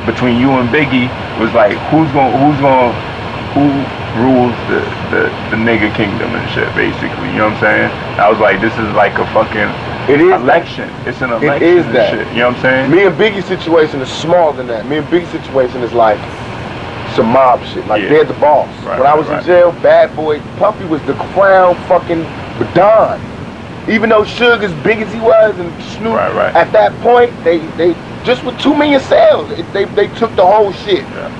between you and Biggie was like, who rules the nigga kingdom and shit, basically. You know what I'm saying? I was like, this is like a fucking election. It's an election. It is and that. shit. You know what I'm saying? Me and Biggie's situation is smaller than that. Me and Biggie's situation is like some mob shit. Like they're the boss. Right, when I was in jail, Bad Boy, Puffy was the crown fucking Don. Even though Suge, as big as he was, and Snoop, at that point, they just with 2 million sales, they took the whole shit. Yeah.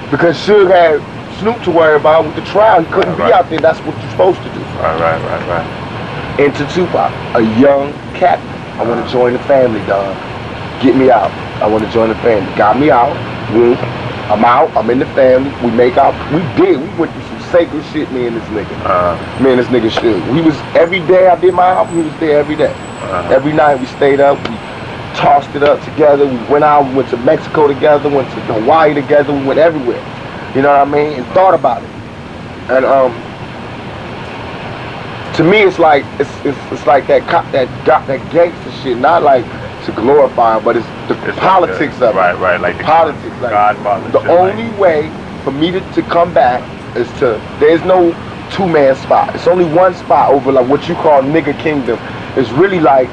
Because Suge had Snoop to worry about with the trial. He couldn't be out there. That's what you're supposed to do. Right. Into Tupac, a young cat. I want to join the family, dog. Get me out. I want to join the family. Got me out. I'm out. I'm in the family. We make out. We went through some sacred shit, me and this nigga. Me and this nigga Suge. We was every day I did my album. He was there every day. Every night we stayed up. We tossed it up together. We went out. We went to Mexico together. Went to Hawaii together. We went everywhere. You know what I mean? And thought about it. And to me, it's like it's like that gangster shit. Not like to glorify, but it's the politics of it. Right. Like the politics. Like Godfather. The only way for me to come back is to. There's no 2-man spot. It's only one spot over like what you call nigga kingdom. It's really like.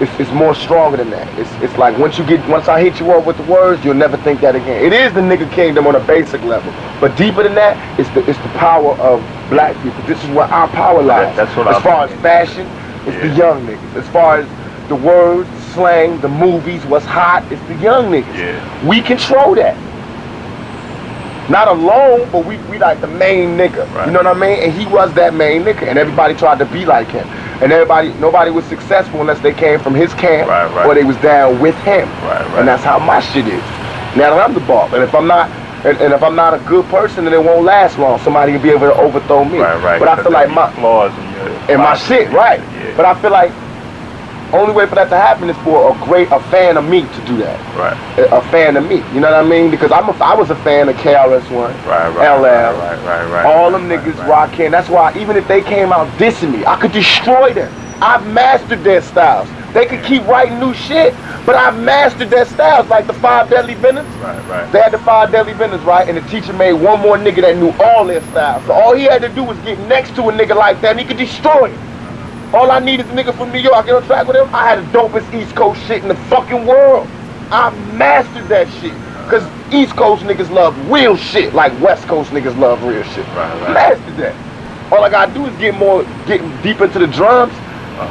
It's more stronger than that. It's like once I hit you up with the words, you'll never think that again. It is the nigga kingdom on a basic level, but deeper than that, it's the power of black people. This is where our power lies. That's what as far as fashion, it's the young niggas. As far as the words, slang, the movies, what's hot, it's the young niggas. Yeah. We control that. Not alone, but we like the main nigga. Right. You know what I mean? And he was that main nigga, and everybody tried to be like him. And nobody was successful unless they came from his camp or they was down with him. And that's how my shit is. Now that I'm the boss, and if I'm not, and if I'm not a good person, then it won't last long. Somebody will be able to overthrow me. But I feel like my flaws and my shit, Yeah. But I feel like only way for that to happen is for a fan of me to do that. A fan of me. You know what I mean? Because I was a fan of KRS-One, LL, all them niggas rocking. That's why even if they came out dissing me, I could destroy them. I've mastered their styles. They could keep writing new shit, but I've mastered their styles, like the 5 Deadly Venoms. They had the 5 Deadly Venoms, right? And the teacher made one more nigga that knew all their styles. So all he had to do was get next to a nigga like that, and he could destroy it. All I need is a nigga from New York. Get on track with him. I had the dopest East Coast shit in the fucking world. I mastered that shit. Cause East Coast niggas love real shit like West Coast niggas love real shit. Mastered that. All I gotta do is get deep into the drums.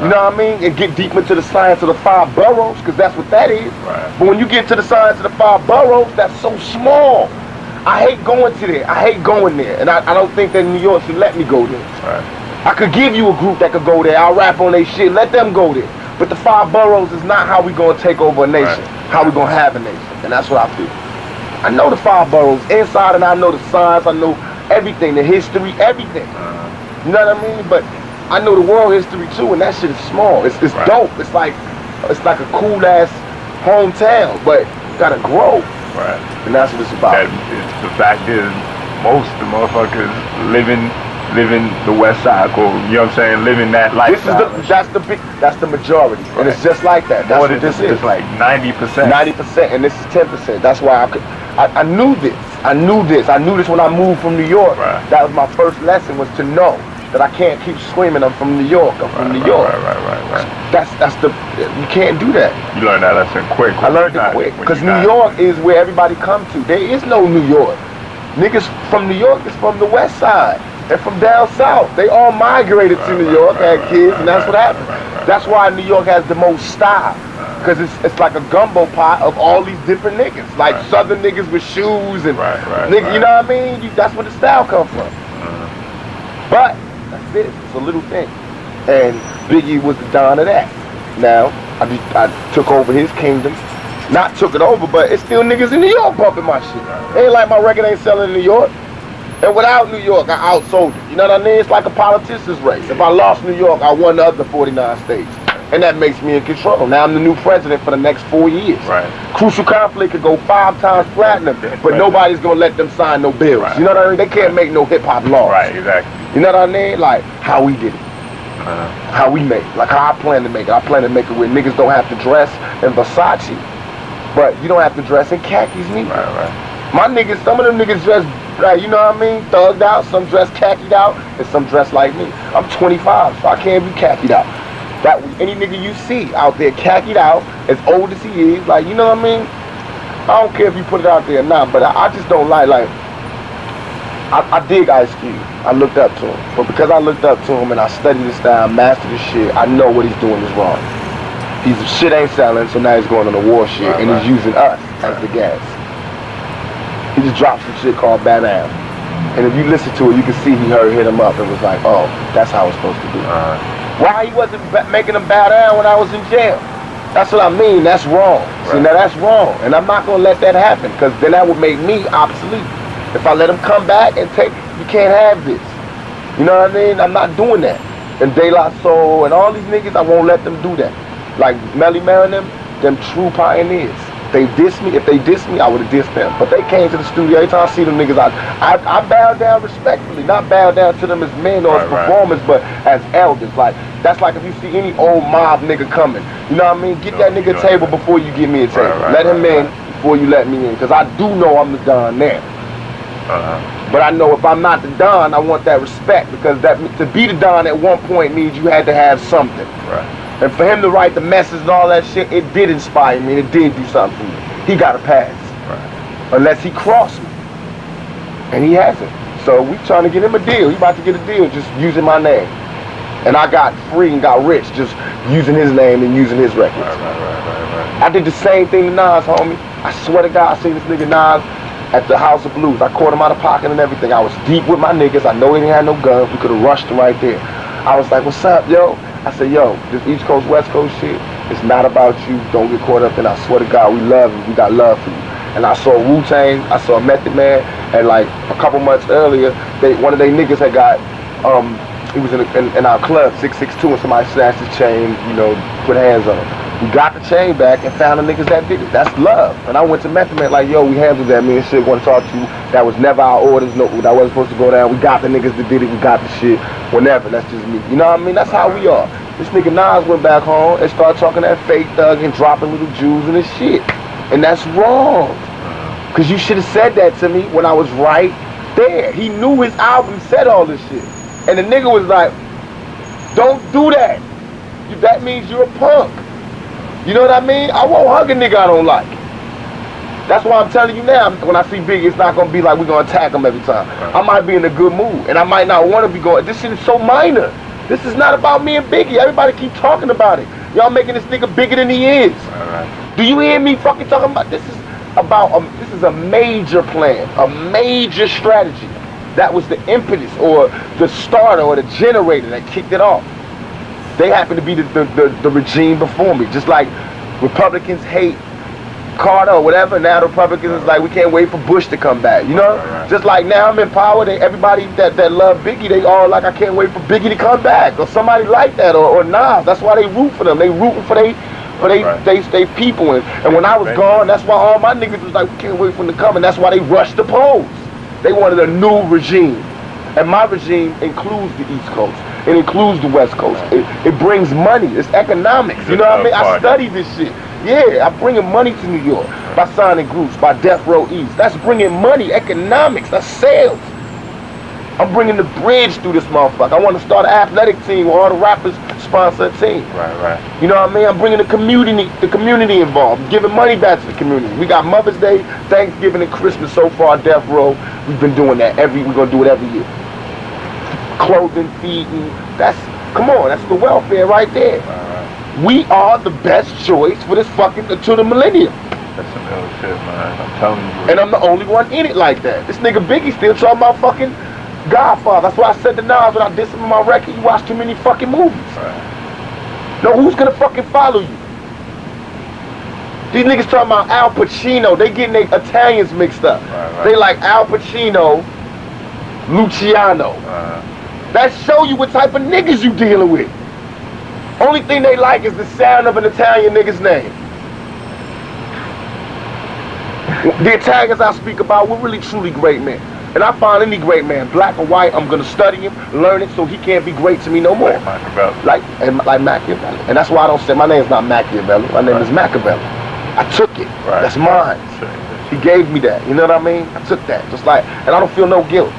You know what I mean? And get deep into the science of the 5 boroughs, cause that's what that is. But when you get to the science of the 5 boroughs, that's so small. I hate going to there. I hate going there. And I don't think that New York should let me go there. I could give you a group that could go there. I'll rap on their shit. Let them go there. But the 5 boroughs is not how we gonna take over a nation. How we gonna have a nation. And that's what I feel. I know the 5 boroughs inside, and I know the science. I know everything, the history, everything. You know what I mean? But I know the world history too, and that shit is small. It's dope. It's like a cool ass hometown, but you gotta grow. And that's what it's about. The fact is, most of the motherfuckers living the West Side, you know what I'm saying, living that lifestyle. That's the majority, and it's just like that. That's what this is. It's like 90%. 90%, and this is 10%. That's why I knew this. I knew this when I moved from New York. That was my first lesson, was to know that I can't keep screaming, I'm from New York, I'm from New York. You can't do that. You learned that lesson quick. I learned it quick, because New York is where everybody come to. There is no New York. Niggas from New York is from the West Side. They're from down south. They all migrated to New York, had kids, and that's what happened. That's why New York has the most style, because it's like a gumbo pot of all these different niggas. Like Southern niggas with shoes and niggas, you know what I mean? That's where the style comes from. But that's it. It's a little thing. And Biggie was the don of that. Now, I took over his kingdom. Not took it over, but it's still niggas in New York bumping my shit. Ain't like my record ain't selling in New York. And without New York, I outsold it. You know what I mean? It's like a politician's race. If I lost New York, I won the other 49 states. And that makes me in control. Now I'm the new president for the next 4 years. Crucial Conflict could go 5 times platinum, but nobody's gonna let them sign no bills. You know what I mean? They can't make no hip hop laws. You know what I mean? Like how we did it. How we make it. Like how I plan to make it. I plan to make it where niggas don't have to dress in Versace. But you don't have to dress in khakis neither. Right. My niggas, some of them niggas dress, you know what I mean, thugged out. Some dress khakied out, and some dress like me. I'm 25, so I can't be khakied out. That any nigga you see out there khakied out, as old as he is, like, you know what I mean? I don't care if you put it out there or not, but I just don't like I dig Ice Cube. I looked up to him. But because I looked up to him and I studied his style, mastered his shit, I know what he's doing is wrong. His shit ain't selling, so now he's going on the war shit, and he's using us as the gas. He just dropped some shit called Bad Am. And if you listen to it, you can see he hit him up and was like, oh, that's how it's supposed to be. Why he wasn't making him Bad Am when I was in jail? That's what I mean, that's wrong. See, now that's wrong. And I'm not gonna let that happen, because then that would make me obsolete. If I let him come back and you can't have this. You know what I mean? I'm not doing that. And De La Soul and all these niggas, I won't let them do that. Like Melly Mel and them true pioneers. They diss me. If they diss me, I would have dissed them. But they came to the studio. Every time I see them niggas, I bow down respectfully. Not bow down to them as men or as performers, but as elders. Like, that's like if you see any old mob nigga coming. You know what I mean? Get that nigga a table before you give me a table. Let him in before you let me in. Because I do know I'm the Don now. But I know if I'm not the Don, I want that respect, because to be the Don at one point means you had to have something. And for him to write the message and all that shit, it did inspire me, and it did do something for me. He got a pass. Unless he crossed me. And he hasn't. So we trying to get him a deal. He about to get a deal just using my name. And I got free and got rich just using his name and using his records. I did the same thing to Nas, homie. I swear to God, I seen this nigga Nas at the House of Blues. I caught him out of pocket and everything. I was deep with my niggas. I know he didn't have no guns. We could have rushed him right there. I was like, what's up, yo? I said, yo, this East Coast, West Coast shit, it's not about you. Don't get caught up in it. I swear to God, we love you. We got love for you. And I saw Wu-Tang, I saw Method Man, and like a couple months earlier, one of their niggas had got, he was in our club, 662, and somebody snatched his chain, you know, put hands on him. We got the chain back and found the niggas that did it. That's love. And I went to Method Man like, yo, we handled that, me and shit, want to talk to you. That was never our orders, no, that wasn't supposed to go down. We got the niggas that did it, we got the shit. Whenever, that's just me. You know what I mean? That's how we are. This nigga Nas went back home and started talking that fake thug and dropping little Jews and his shit. And that's wrong. Because you should have said that to me when I was right there. He knew his album said all this shit. And the nigga was like, don't do that. That means you're a punk. You know what I mean? I won't hug a nigga I don't like. That's why I'm telling you now, when I see Biggie, it's not going to be like we're going to attack him every time. I might be in a good mood, and I might not want to be going. This shit is so minor. This is not about me and Biggie. Everybody keep talking about it. Y'all making this nigga bigger than he is. Do you hear me fucking talking about this? This is a major plan, a major strategy. That was the impetus or the starter or the generator that kicked it off. They happen to be the regime before me. Just like Republicans hate Carter or whatever, now the Republicans is like, we can't wait for Bush to come back, you know? Just like now I'm in power, everybody that love Biggie, they all like, I can't wait for Biggie to come back, or somebody like that, or Nas. That's why they root for them. They rooting for they people. And when I was gone, that's why all my niggas was like, we can't wait for them to come, and that's why they rushed the polls. They wanted a new regime. And my regime includes the East Coast. It includes the West Coast. It brings money. It's economics. You know what I mean? I study this shit. Yeah, I'm bringing money to New York by signing groups, by Death Row East. That's bringing money, economics, that's sales. I'm bringing the bridge through this motherfucker. I want to start an athletic team where all the rappers sponsor a team. You know what I mean? I'm bringing the community involved, giving money back to the community. We got Mother's Day, Thanksgiving, and Christmas so far, Death Row. We've been doing that we're going to do it every year. Clothing, feeding, come on, that's the welfare right there. We are the best choice for this fucking, to the millennium. That's some ill shit, man. I'm telling you. And I'm the only one in it like that. This nigga Biggie still talking about fucking Godfather. That's why I said to Nas when I did some of my record, you watch too many fucking movies. No, who's gonna fucking follow you? These niggas talking about Al Pacino. They getting their Italians mixed up. They like Al Pacino, Luciano. That show you what type of niggas you dealing with. Only thing they like is the sound of an Italian nigga's name. The Italians I speak about, we're really truly great men. And I find any great man, black or white, I'm gonna study him, learn it, so he can't be great to me no more. Like Machiavelli. And that's why I don't say, my name's not Machiavelli, my name is Machiavelli. I took it. That's mine. He gave me that. You know what I mean? I took that. Just like, and I don't feel no guilt.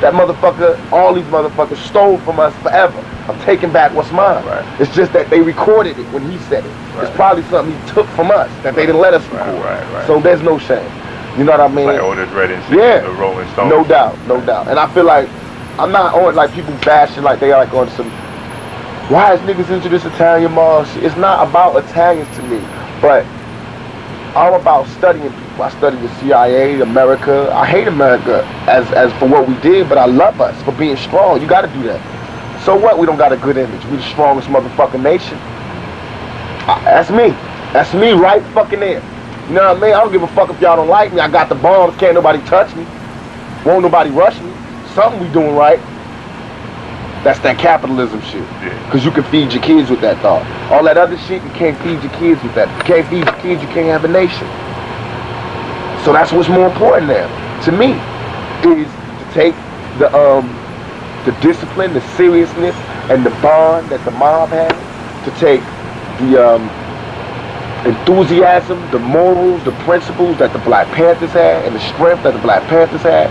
That motherfucker, all these motherfuckers stole from us forever. I'm taking back what's mine. It's just that they recorded it when he said it. It's probably something he took from us that they didn't let us record. So there's no shame. You know what I mean? Like Otis Redding, the Rolling Stones. No doubt, no doubt. And I feel like I'm not on like people bashing like they are like on some. Why is niggas into this Italian mob shit? It's not about Italians to me, but I'm about studying people. I study the CIA, America. I hate America as for what we did, but I love us for being strong. You got to do that. So what? We don't got a good image. We the strongest motherfucking nation. That's me. That's me right fucking there. You know what I mean? I don't give a fuck if y'all don't like me. I got the bombs. Can't nobody touch me. Won't nobody rush me. Something we doing right. That's that capitalism shit. Because you can feed your kids with that thought. All that other shit, you can't feed your kids with that. If you can't feed your kids, you can't have a nation. So that's what's more important now, to me, is to take the discipline, the seriousness, and the bond that the mob has, to take the enthusiasm, the morals, the principles that the Black Panthers had, and the strength that the Black Panthers had,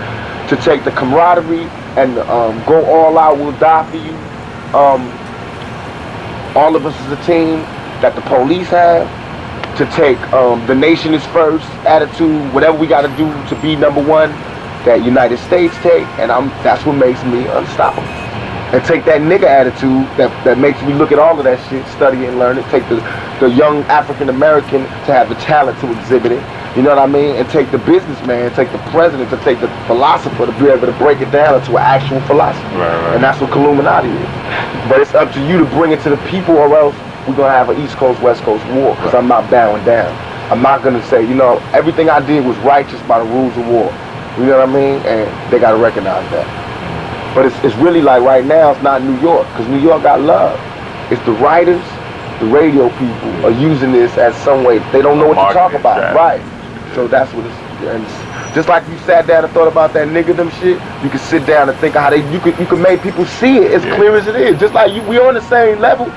to take the camaraderie and go all out, we'll die for you. All of us as a team that the police have, to take the nation is first attitude, whatever we got to do to be number one, that United States take, and that's what makes me unstoppable. And take that nigga attitude that makes me look at all of that shit, study and learn it, take the young African American to have the talent to exhibit it, you know what I mean? And take the businessman, take the president, to take the philosopher to be able to break it down into an actual philosophy. And that's what Illuminati is. But it's up to you to bring it to the people, or else we're going to have an East Coast, West Coast war, because I'm not bowing down. I'm not going to say, you know, everything I did was righteous by the rules of war. You know what I mean? And they got to recognize that. But it's really like right now, it's not New York, because New York got love. It's the writers, the radio people are using this as some way. They don't know what to talk about. Right. So that's what it's, and just like you sat down and thought about that nigga shit, you can sit down and think of how you could make people see it as clear as it is. Just like we on the same level.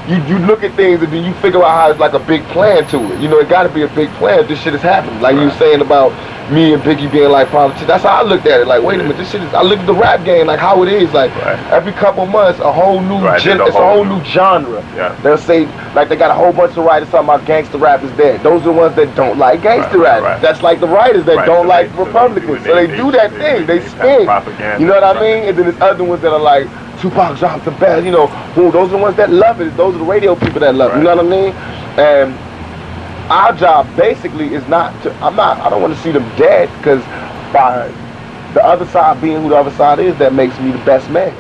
You look at things and then you figure out how it's like a big plan to it. You know, it got to be a big plan if this shit is happening. Like you were saying about me and Biggie being like politicians. That's how I looked at it. Like, wait a minute, this shit is. I look at the rap game like how it is. Like every couple months, a whole new it's a whole new genre. They'll say like they got a whole bunch of writers talking about gangster rap is dead. Those are the ones that don't like gangster rap. That's like the writers that don't like Republicans. So they do that thing. They spin. You know what I mean? And then there's other ones that are like, Tupac dropped the best, you know, boom, those are the ones that love it. Those are the radio people that love it, you know what I mean? And our job basically is not to, I don't want to see them dead, because by the other side being who the other side is, that makes me the best man.